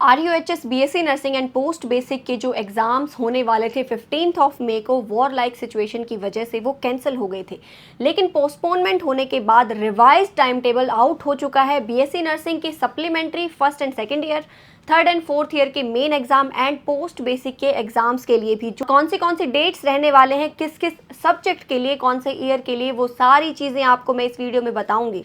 RUHS BSc nursing and post basic के जो exams होने वाले थे 15 मई को वॉर लाइक सिचुएशन की वजह से वो कैंसिल हो गए थे, लेकिन पोस्टपोनमेंट होने के बाद रिवाइज टाइम टेबल आउट हो चुका है। BSc नर्सिंग की supplementary first and second year, third and fourth year के main exam and post basic के एग्जाम्स के लिए भी जो कौन सी डेट्स रहने वाले हैं, किस किस सब्जेक्ट के लिए, कौन से ईयर के लिए, वो सारी चीज़ें आपको मैं इस वीडियो में बताऊंगी।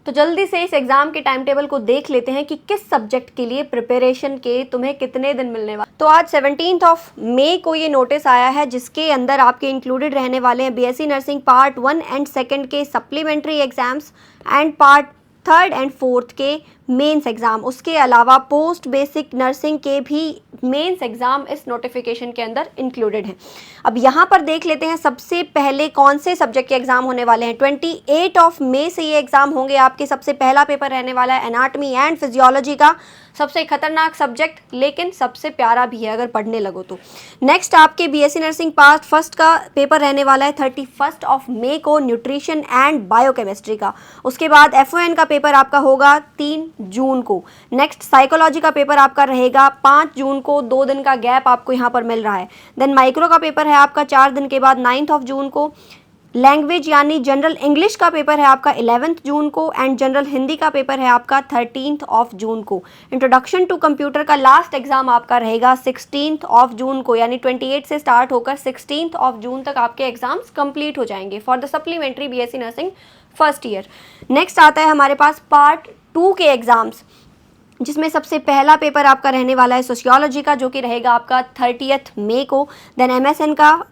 तो जल्दी से इस एग्जाम के टाइम टेबल को देख लेते हैं कि किस सब्जेक्ट के लिए प्रिपरेशन के तुम्हें कितने दिन मिलने वाले। तो आज 17 मई को ये नोटिस आया है जिसके अंदर आपके इंक्लूडेड रहने वाले हैं BSc नर्सिंग पार्ट 1 एंड 2 के supplementary exams and part 3 and 4 के मेंस एग्जाम। उसके अलावा पोस्ट बेसिक नर्सिंग के भी मेंस एग्जाम इस नोटिफिकेशन के अंदर इंक्लूडेड हैं। अब यहाँ पर देख लेते हैं सबसे पहले कौन से सब्जेक्ट के एग्जाम होने वाले हैं। 28 मई से ये एग्जाम होंगे आपके। सबसे पहला पेपर रहने वाला है एनाटॉमी एंड फिजियोलॉजी का, सबसे खतरनाक सब्जेक्ट लेकिन सबसे प्यारा भी है अगर पढ़ने लगो तो। नेक्स्ट आपके BSc नर्सिंग पार्ट फर्स्ट का पेपर रहने वाला है 31 मई को, न्यूट्रिशन एंड बायोकेमिस्ट्री का। उसके बाद FON का पेपर आपका होगा 3 जून को। नेक्स्ट साइकोलॉजी का पेपर आपका रहेगा 5 जून को, 2 दिन का गैप आपको यहाँ पर मिल रहा है। देन माइक्रो का पेपर है आपका 4 दिन के बाद 9 जून को। लैंग्वेज यानी जनरल इंग्लिश का पेपर है आपका 11 जून को एंड जनरल हिंदी का पेपर है आपका 13 जून को। इंट्रोडक्शन टू कंप्यूटर का लास्ट एग्जाम आपका रहेगा 16 जून को, यानी 28 से स्टार्ट होकर 16 जून तक आपके एग्जाम्स कंप्लीट हो जाएंगे for the supplementary BSc nursing first year. Next आता है हमारे पास पार्ट 2 के एग्जाम्स, जिसमें सबसे पहला पेपर आपका रहने वाला है सोशियोलॉजी का, जो कि रहेगा आपका 30 मई को। देन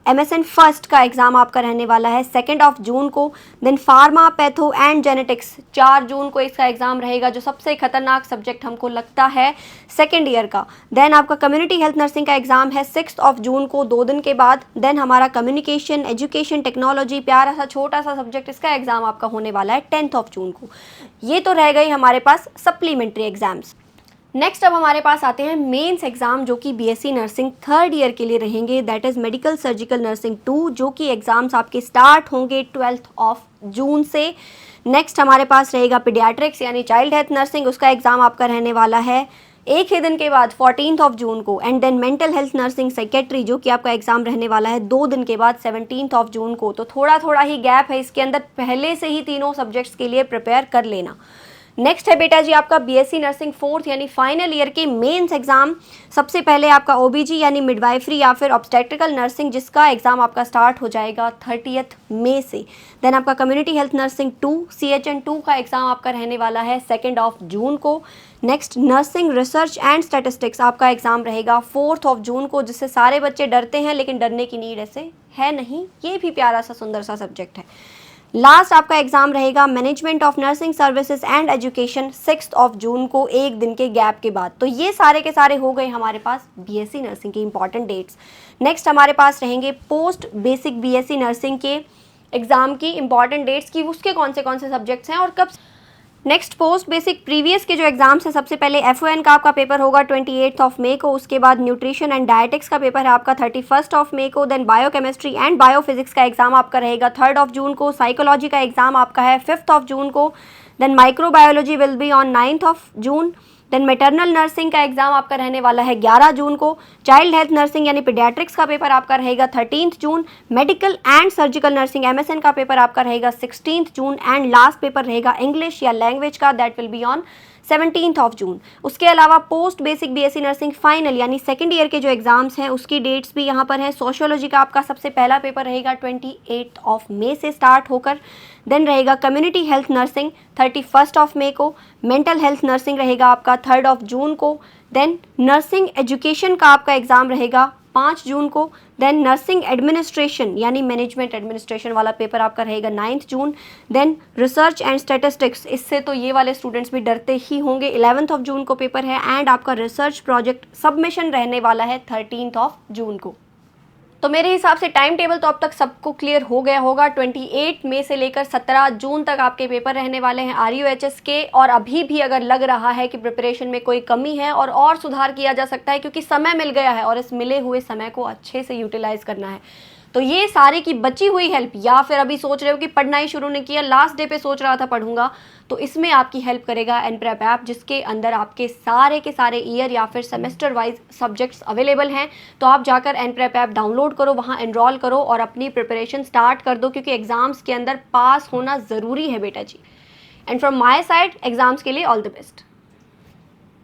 MSN फर्स्ट का एग्जाम आपका रहने वाला है 2 जून को। Then pharma patho and genetics 4 जून को इसका एग्जाम रहेगा, जो सबसे खतरनाक सब्जेक्ट हमको लगता है सेकेंड ईयर का। देन आपका कम्युनिटी हेल्थ नर्सिंग का एग्जाम है 6 जून को, 2 दिन के बाद। देन हमारा कम्युनिकेशन एजुकेशन टेक्नोलॉजी, प्यारा सा छोटा सा सब्जेक्ट, इसका एग्जाम आपका होने वाला है 10 जून को। ये तो रह गई हमारे पास सप्लीमेंट्री एग्जाम्स। नेक्स्ट अब हमारे पास आते हैं मेंस एग्जाम, जो कि BSc नर्सिंग थर्ड ईयर के लिए रहेंगे, that is medical surgical nursing 2, जो कि एग्जाम्स आपके स्टार्ट होंगे 12 जून से। नेक्स्ट हमारे पास रहेगा पीडियाट्रिक्स यानी चाइल्ड हेल्थ नर्सिंग, उसका एग्जाम आपका रहने वाला है एक ही दिन के बाद 14 जून को। And then mental health nursing secretary, जो कि आपका एग्जाम रहने वाला है 2 दिन के बाद 17 जून को। तो थोड़ा थोड़ा ही गैप है इसके अंदर, पहले से ही तीनों सब्जेक्ट्स के लिए प्रिपेयर कर लेना। नेक्स्ट है बेटा जी आपका BSc नर्सिंग फोर्थ यानी फाइनल ईयर के मेंस एग्जाम। सबसे पहले आपका OBG यानी मिडवाइफरी या फिर ऑब्स्टेट्रिकल नर्सिंग, जिसका एग्जाम आपका स्टार्ट हो जाएगा 30 मई से। देन आपका कम्युनिटी हेल्थ नर्सिंग 2 CHN 2 का एग्जाम आपका रहने वाला है 2 जून को। Next nursing research and statistics आपका एग्जाम रहेगा 4 जून को, जिससे सारे बच्चे डरते हैं लेकिन डरने की नीड ऐसे है नहीं, ये भी प्यारा सा सुंदर सा सब्जेक्ट है। लास्ट आपका एग्जाम रहेगा management of nursing services and education 6 जून को, 1 दिन के गैप के बाद। तो ये सारे के सारे हो गए हमारे पास BSc नर्सिंग की इंपॉर्टेंट डेट्स। नेक्स्ट हमारे पास रहेंगे पोस्ट बेसिक BSc नर्सिंग के एग्जाम की इंपॉर्टेंट डेट्स की, उसके कौन से सब्जेक्ट्स हैं और कब। नेक्स्ट पोस्ट बेसिक प्रीवियस के जो एग्जाम्स हैं, सबसे पहले FON का आपका पेपर होगा 28 मई को। उसके बाद न्यूट्रिशन एंड डायटिक्स का पेपर है आपका 31 मई को। देन बायोकेमिस्ट्री एंड बायोफिजिक्स का एग्जाम आपका रहेगा 3 जून को। साइकोलॉजी का एग्जाम आपका है 5 जून को। Then microbiology will be on 9 June. Then maternal nursing का एग्जाम आपका रहने वाला है 11 जून को। चाइल्ड हेल्थ नर्सिंग यानी पीडियाट्रिक्स का पेपर आपका रहेगा 13 जून। Medical and surgical nursing MSN का पेपर आपका रहेगा 16 जून। एंड लास्ट पेपर रहेगा इंग्लिश या लैंग्वेज का, that will be on 17 June. उसके अलावा post basic BSc nursing final यानी सेकेंड ईयर के जो एग्जाम्स हैं उसकी डेट्स भी यहाँ पर हैं। सोशियोलॉजी का आपका सबसे पहला पेपर रहेगा 28 मई से स्टार्ट होकर। देन रहेगा कम्युनिटी हेल्थ नर्सिंग 31 मई को। मेंटल हेल्थ नर्सिंग रहेगा आपका 3 जून को। देन नर्सिंग एजुकेशन का आपका एग्ज़ाम रहेगा 5 जून को। देन नर्सिंग एडमिनिस्ट्रेशन यानी मैनेजमेंट एडमिनिस्ट्रेशन वाला पेपर आपका रहेगा 9 June. Then research and statistics, इससे तो ये वाले स्टूडेंट्स भी डरते ही होंगे, 11 जून को पेपर है। एंड आपका रिसर्च प्रोजेक्ट सबमिशन रहने वाला है 13 जून को। तो मेरे हिसाब से टाइम टेबल तो अब तक सबको क्लियर हो गया होगा। 28 मई से लेकर 17 जून तक आपके पेपर रहने वाले हैं RUHS के। और अभी भी अगर लग रहा है कि प्रिपरेशन में कोई कमी है और सुधार किया जा सकता है, क्योंकि समय मिल गया है और इस मिले हुए समय को अच्छे से यूटिलाइज करना है, तो ये सारे की बची हुई हेल्प, या फिर अभी सोच रहे हो कि पढ़ना ही शुरू नहीं किया, लास्ट डे पे सोच रहा था पढ़ूंगा, तो इसमें आपकी हेल्प करेगा एनप्रेप ऐप, जिसके अंदर आपके सारे के सारे ईयर या फिर सेमेस्टर वाइज सब्जेक्ट्स अवेलेबल हैं। तो आप जाकर एनप्रेप ऐप डाउनलोड करो, वहाँ एनरोल करो और अपनी प्रिपरेशन स्टार्ट कर दो, क्योंकि एग्जाम्स के अंदर पास होना ज़रूरी है बेटा जी। And from my side exams के लिए ऑल द बेस्ट।